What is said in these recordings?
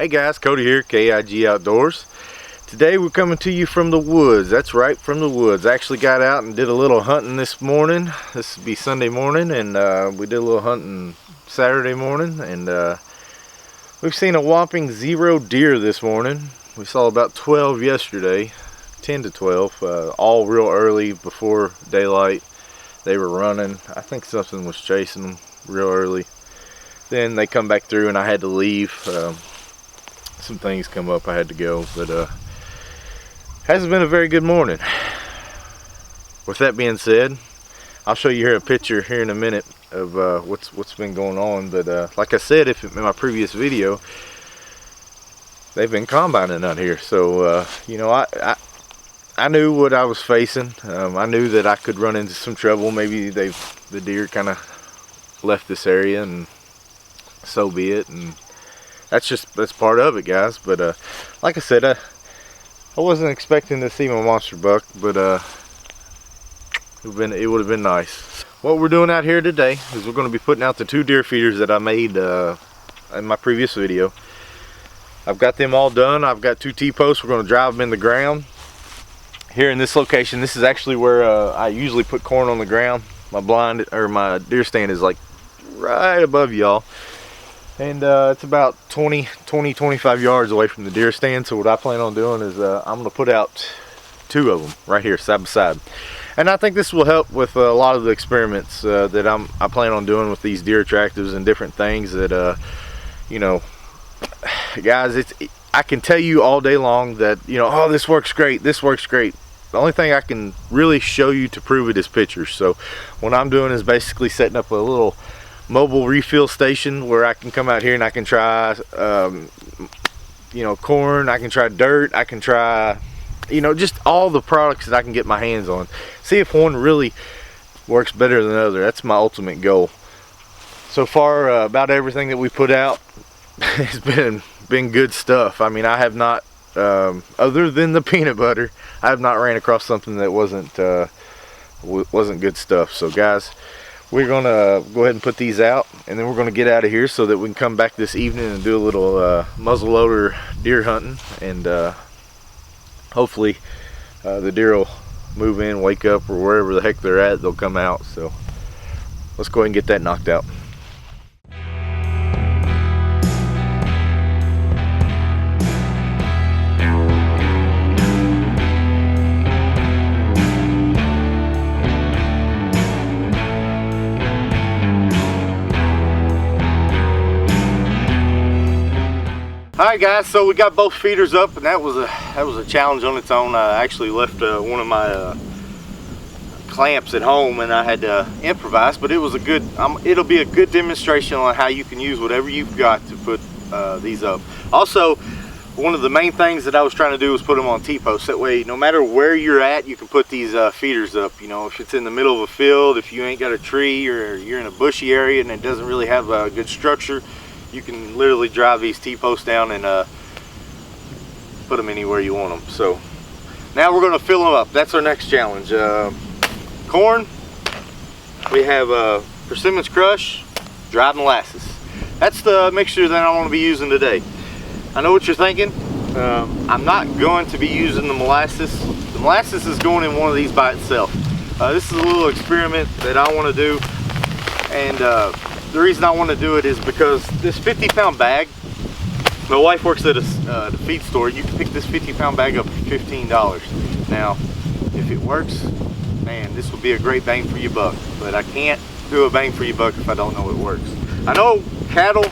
Hey guys, Cody here, KIG Outdoors. Today we're coming to you from the woods. That's right, from the woods. I actually got out and did a little hunting this morning. This would be Sunday morning, and we did a little hunting Saturday morning, and we've seen a whopping 0 deer this morning. We saw about 12 yesterday, 10 to 12, all real early before daylight. They were running. I think something was chasing them real early. Then they come back through and I had to leave. Some things come up, I had to go, but hasn't been a very good morning. With that being said, I'll show you here a picture here in a minute of what's been going on. But like I said, in my previous video, they've been combining out here, so you know, I knew what I was facing. I knew that I could run into some trouble. Maybe the deer kind of left this area, and so be it. And that's part of it, guys. But like I said, I wasn't expecting to see my monster buck, but it would have been nice. What we're doing out here today is we're going to be putting out the 2 deer feeders that I made in my previous video. I've got them all done. I've got 2 T-posts. We're going to drive them in the ground. Here in this location, this is actually where I usually put corn on the ground. My blind, or my deer stand, is like right above y'all. And it's about 25 yards away from the deer stand. So what I plan on doing is I'm going to put out 2 of them right here side by side. And I think this will help with a lot of the experiments that I plan on doing with these deer attractives and different things that, you know, guys, I can tell you all day long that, you know, oh, this works great, this works great. The only thing I can really show you to prove it is pictures. So what I'm doing is basically setting up a little mobile refill station where I can come out here and I can try you know, corn, I can try dirt, I can try, you know, just all the products that I can get my hands on. See if one really works better than the other. That's my ultimate goal. So far, about everything that we put out has been good stuff. I mean, I have not, other than the peanut butter, I have not ran across something that wasn't good stuff. So guys, we're gonna go ahead and put these out, and then we're gonna get out of here so that we can come back this evening and do a little muzzleloader deer hunting, and hopefully the deer will move in, wake up, or wherever the heck they're at, they'll come out. So let's go ahead and get that knocked out. Alright guys, so we got both feeders up, and that was a challenge on its own. I actually left one of my clamps at home, and I had to improvise, but it was it'll be a good demonstration on how you can use whatever you've got to put these up. Also, one of the main things that I was trying to do was put them on T-posts. That way, no matter where you're at, you can put these feeders up. You know, if it's in the middle of a field, if you ain't got a tree, or you're in a bushy area and it doesn't really have a good structure, you can literally drive these T-posts down and put them anywhere you want them. So now we're going to fill them up. That's our next challenge. Corn, we have Persimmons Crush, dried molasses. That's the mixture that I want to be using today. I know what you're thinking. I'm not going to be using the molasses. The molasses is going in one of these by itself. This is a little experiment that I want to do, and the reason I want to do it is because this 50-pound bag, my wife works at a feed store. You can pick this 50-pound bag up for $15. Now, if it works, man, this will be a great bang for your buck. But I can't do a bang for your buck if I don't know it works. I know cattle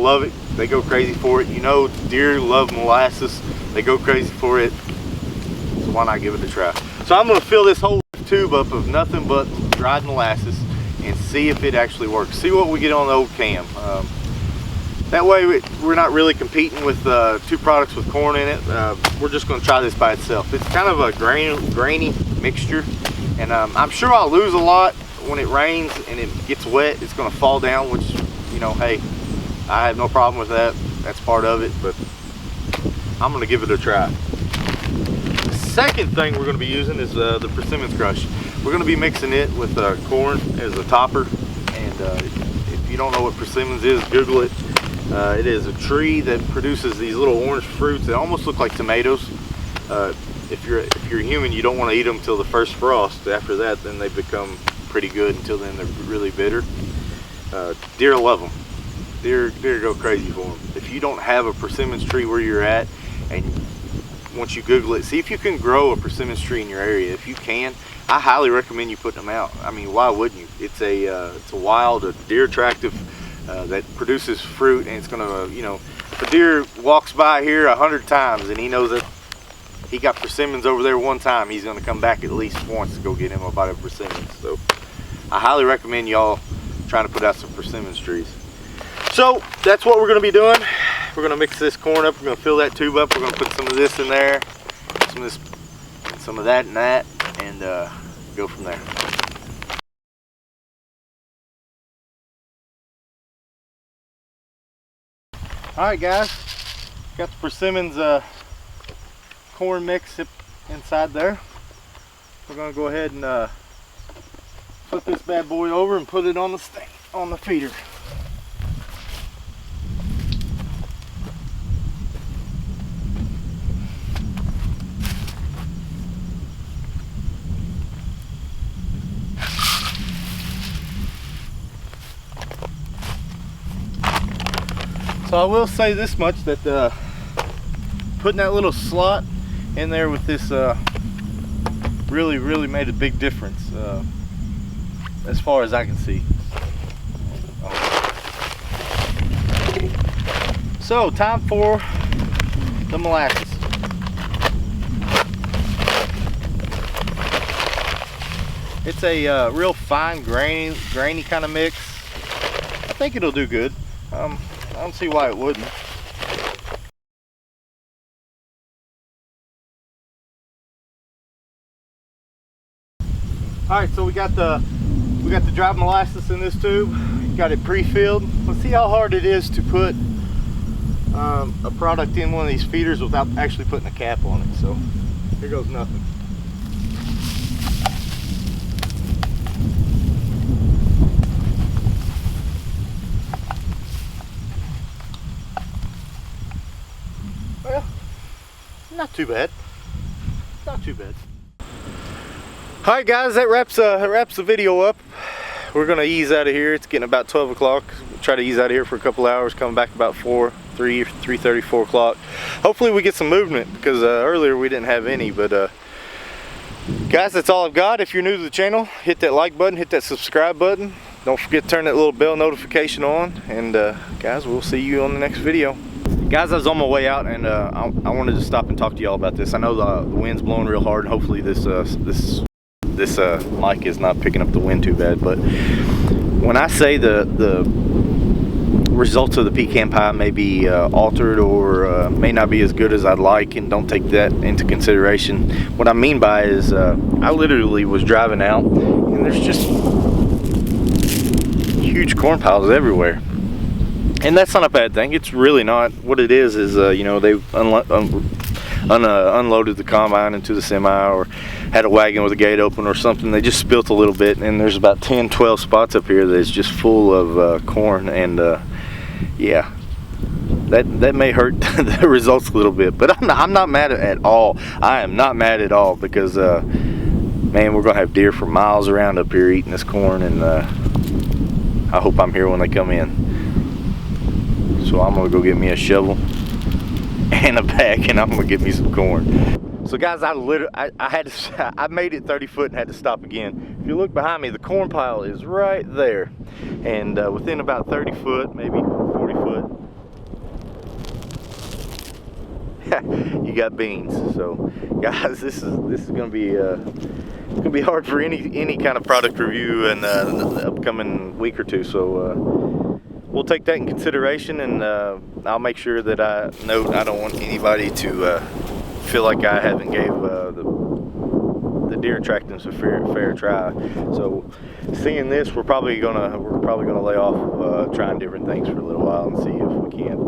love it. They go crazy for it. You know, deer love molasses. They go crazy for it. So why not give it a try? So I'm going to fill this whole tube up of nothing but dried molasses and see if it actually works. See what we get on the old cam. That way we're not really competing with 2 products with corn in it. We're just going to try this by itself. It's kind of a grainy mixture, and I'm sure I'll lose a lot when it rains and it gets wet. It's going to fall down, which, you know, hey, I have no problem with that. That's part of it, but I'm going to give it a try. The second thing we're going to be using is the Persimmons Crush. We're going to be mixing it with corn as a topper, and if you don't know what Persimmons is, Google it. It is a tree that produces these little orange fruits that almost look like tomatoes. If you're human, you don't want to eat them till the first frost. After that, then they become pretty good. Until then, they're really bitter. Deer love them. Deer go crazy for them. If you don't have a persimmons tree where you're at, and once you Google it, see if you can grow a persimmons tree in your area. If you can, I highly recommend you putting them out. I mean, why wouldn't you? It's a wild, deer attractive that produces fruit, and it's gonna, you know, if a deer walks by here 100 times and he knows that he got persimmons over there one time, he's gonna come back at least once to go get him a bite of persimmons. So I highly recommend y'all trying to put out some persimmons trees. So that's what we're gonna be doing. We're gonna mix this corn up. We're gonna fill that tube up. We're gonna put some of this in there, some of this, some of that, and go from there. All right, guys, got the persimmons corn mix inside there. We're gonna go ahead and flip this bad boy over and put it on the stand, on the feeder. So I will say this much, that putting that little slot in there with this really made a big difference as far as I can see. So time for the molasses. It's a real fine grainy kind of mix. I think it'll do good. I don't see why it wouldn't. All right, so we got the dried molasses in this tube. Got it pre-filled. Let's see how hard it is to put a product in one of these feeders without actually putting a cap on it. So here goes nothing. Well, not too bad. Not too bad. All right, guys, that wraps the video up. We're gonna ease out of here. It's getting about 12 o'clock. We'll try to ease out of here for a couple hours, coming back about 3:30, 4 o'clock. Hopefully we get some movement, because earlier we didn't have any. But guys, that's all I've got. If you're new to the channel, hit that like button, hit that subscribe button. Don't forget to turn that little bell notification on. And guys, we'll see you on the next video. Guys, I was on my way out, and I wanted to stop and talk to y'all about this. I know the wind's blowing real hard, and hopefully this mic is not picking up the wind too bad. But when I say the results of the pecan pie may be altered, or may not be as good as I'd like, and don't take that into consideration, what I mean by is I literally was driving out, and there's just huge corn piles everywhere. And that's not a bad thing. It's really not. What it is you know, they've unloaded the combine into the semi, or had a wagon with a gate open or something. They just spilt a little bit, and there's about 10-12 spots up here that's just full of corn. And yeah, that may hurt the results a little bit, but I'm not mad at all. I am not mad at all, because man, we're gonna have deer for miles around up here eating this corn, and I hope I'm here when they come in. So I'm gonna go get me a shovel and a bag, and I'm gonna get me some corn. So guys, I made it 30 foot and had to stop again. If you look behind me, the corn pile is right there, and within about 30 foot, maybe 40 foot, you got beans. So guys, this is gonna be hard for any kind of product review in the upcoming week or two. So we'll take that in consideration, and I'll make sure that I note I don't want anybody to feel like I haven't gave the deer attractants a fair try. So seeing this, we're probably gonna lay off trying different things for a little while and see if we can't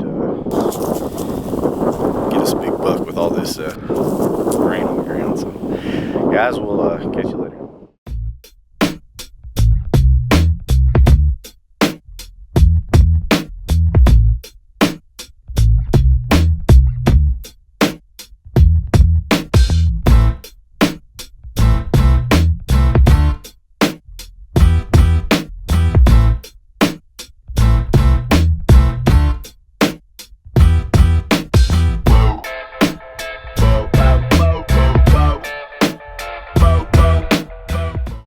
get us a big buck with all this rain on the ground. So guys, we'll catch you later.